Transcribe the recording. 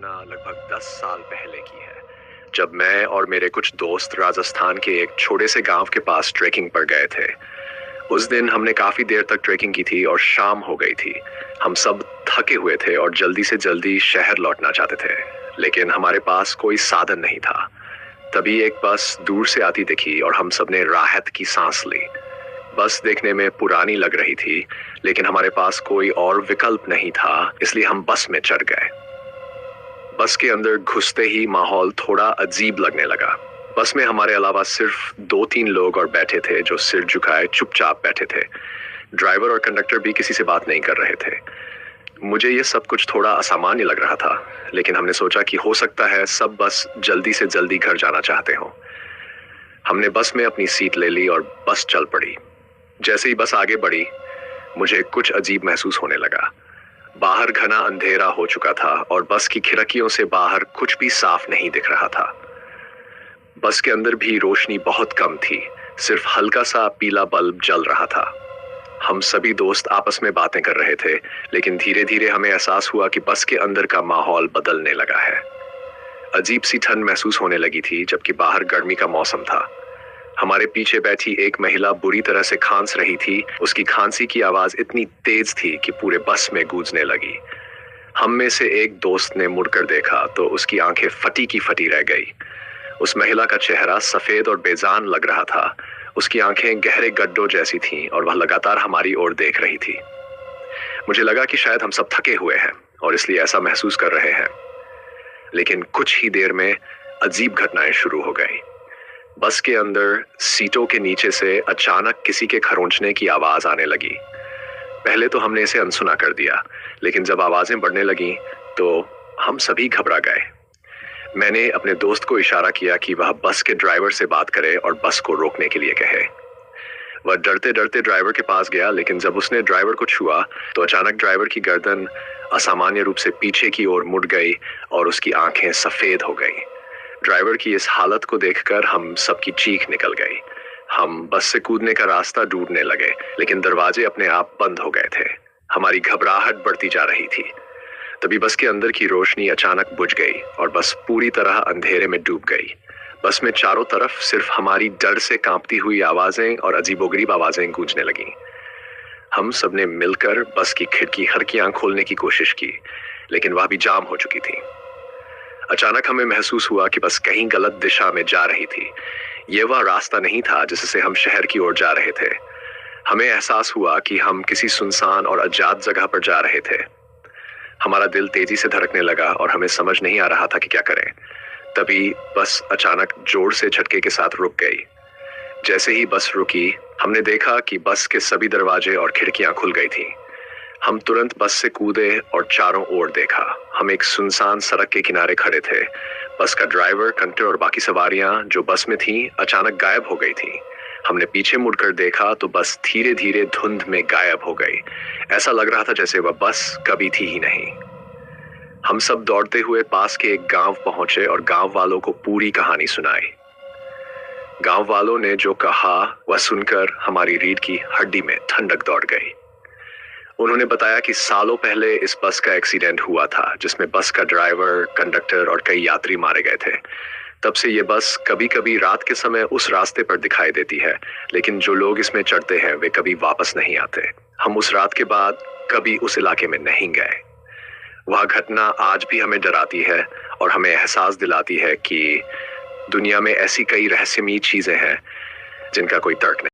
घटना लगभग 10 साल पहले की है, जब मैं और मेरे कुछ दोस्त राजस्थान के एक छोटे से गांव के पास ट्रैकिंग पर गए थे। उस दिन हमने काफी देर तक ट्रैकिंग की थी और शाम हो गई थी। हम सब थके हुए थे और जल्दी से जल्दी शहर लौटना चाहते थे, लेकिन हमारे पास कोई साधन नहीं था। तभी एक बस दूर से आती दिखी और हम सबने राहत की सांस ली। बस देखने में पुरानी लग रही थी, लेकिन हमारे पास कोई और विकल्प नहीं था, इसलिए हम बस में चढ़ गए। बस के अंदर घुसते ही माहौल थोड़ा अजीब लगने लगा। बस में हमारे अलावा सिर्फ 2-3 लोग और बैठे थे जो सिर झुकाए चुपचाप बैठे थे। ड्राइवर और कंडक्टर भी किसी से बात नहीं कर रहे थे। मुझे ये सब कुछ थोड़ा असामान्य लग रहा था, लेकिन हमने सोचा कि हो सकता है सब बस जल्दी से जल्दी घर जाना चाहते हो। हमने बस में अपनी सीट ले ली और बस चल पड़ी। जैसे ही बस आगे बढ़ी, मुझे कुछ अजीब महसूस होने लगा। बाहर घना अंधेरा हो चुका था और बस की खिड़कियों से बाहर कुछ भी साफ नहीं दिख रहा था। बस के अंदर भी रोशनी बहुत कम थी, सिर्फ हल्का सा पीला बल्ब जल रहा था। हम सभी दोस्त आपस में बातें कर रहे थे, लेकिन धीरे धीरे हमें एहसास हुआ कि बस के अंदर का माहौल बदलने लगा है। अजीब सी ठंड महसूस होने लगी थी, जबकि बाहर गर्मी का मौसम था। हमारे पीछे बैठी एक महिला बुरी तरह से खांस रही थी। उसकी खांसी की आवाज इतनी तेज थी कि पूरे बस में गूंजने लगी। हम में से एक दोस्त ने मुड़कर देखा तो उसकी आंखें फटी की फटी रह गई। उस महिला का चेहरा सफेद और बेजान लग रहा था। उसकी आंखें गहरे गड्ढों जैसी थीं और वह लगातार हमारी ओर देख रही थी। मुझे लगा कि शायद हम सब थके हुए हैं और इसलिए ऐसा महसूस कर रहे हैं, लेकिन कुछ ही देर में अजीब घटनाएं शुरू हो गई। बस के अंदर सीटों के नीचे से अचानक किसी के खरोंचने की आवाज आने लगी। पहले तो हमने इसे अनसुना कर दिया, लेकिन जब आवाजें बढ़ने लगी तो हम सभी घबरा गए। मैंने अपने दोस्त को इशारा किया कि वह बस के ड्राइवर से बात करे और बस को रोकने के लिए कहे। वह डरते डरते ड्राइवर के पास गया, लेकिन जब उसने ड्राइवर को छुआ तो अचानक ड्राइवर की गर्दन असामान्य रूप से पीछे की ओर मुड़ गई और उसकी आंखें सफेद हो गई। ड्राइवर की इस हालत को देखकर हम सबकी चीख निकल गई। हम बस से कूदने का रास्ता ढूंढने लगे, लेकिन दरवाजे अपने आप बंद हो गए थे। हमारी घबराहट बढ़ती जा रही थी। तभी बस के अंदर की रोशनी अचानक बुझ गई और बस पूरी तरह अंधेरे में डूब गई। बस में चारों तरफ सिर्फ हमारी डर से कांपती हुई आवाजें और अजीबोगरीब आवाजें गूंजने लगीं। हम सबने मिलकर बस की खिड़की हल्कियां खोलने की कोशिश की, लेकिन वह भी जाम हो चुकी थी। अचानक हमें महसूस हुआ कि बस कहीं गलत दिशा में जा रही थी। ये वह रास्ता नहीं था जिससे हम शहर की ओर जा रहे थे। हमें एहसास हुआ कि हम किसी सुनसान और अजात जगह पर जा रहे थे। हमारा दिल तेजी से धड़कने लगा और हमें समझ नहीं आ रहा था कि क्या करें। तभी बस अचानक जोर से झटके के साथ रुक गई। जैसे ही बस रुकी, हमने देखा कि बस के सभी दरवाजे और खिड़कियां खुल गई थीं। हम तुरंत बस से कूदे और चारों ओर देखा। हम एक सुनसान सड़क के किनारे खड़े थे। बस का ड्राइवर, कंडक्टर और बाकी सवारियां जो बस में थीं अचानक गायब हो गई थीं। हमने पीछे मुड़कर देखा तो बस धीरे धीरे धुंध में गायब हो गई। ऐसा लग रहा था जैसे वह बस कभी थी ही नहीं। हम सब दौड़ते हुए पास के एक गांव पहुंचे और गांव वालों को पूरी कहानी सुनाई। गांव वालों ने जो कहा वह सुनकर हमारी रीढ़ की हड्डी में ठंडक दौड़ गई। उन्होंने बताया कि सालों पहले इस बस का एक्सीडेंट हुआ था, जिसमें बस का ड्राइवर, कंडक्टर और कई यात्री मारे गए थे। तब से ये बस कभी कभी रात के समय उस रास्ते पर दिखाई देती है, लेकिन जो लोग इसमें चढ़ते हैं वे कभी वापस नहीं आते। हम उस रात के बाद कभी उस इलाके में नहीं गए। वह घटना आज भी हमें डराती है और हमें एहसास दिलाती है कि दुनिया में ऐसी कई रहस्यमयी चीजें हैं जिनका कोई तर्क नहीं।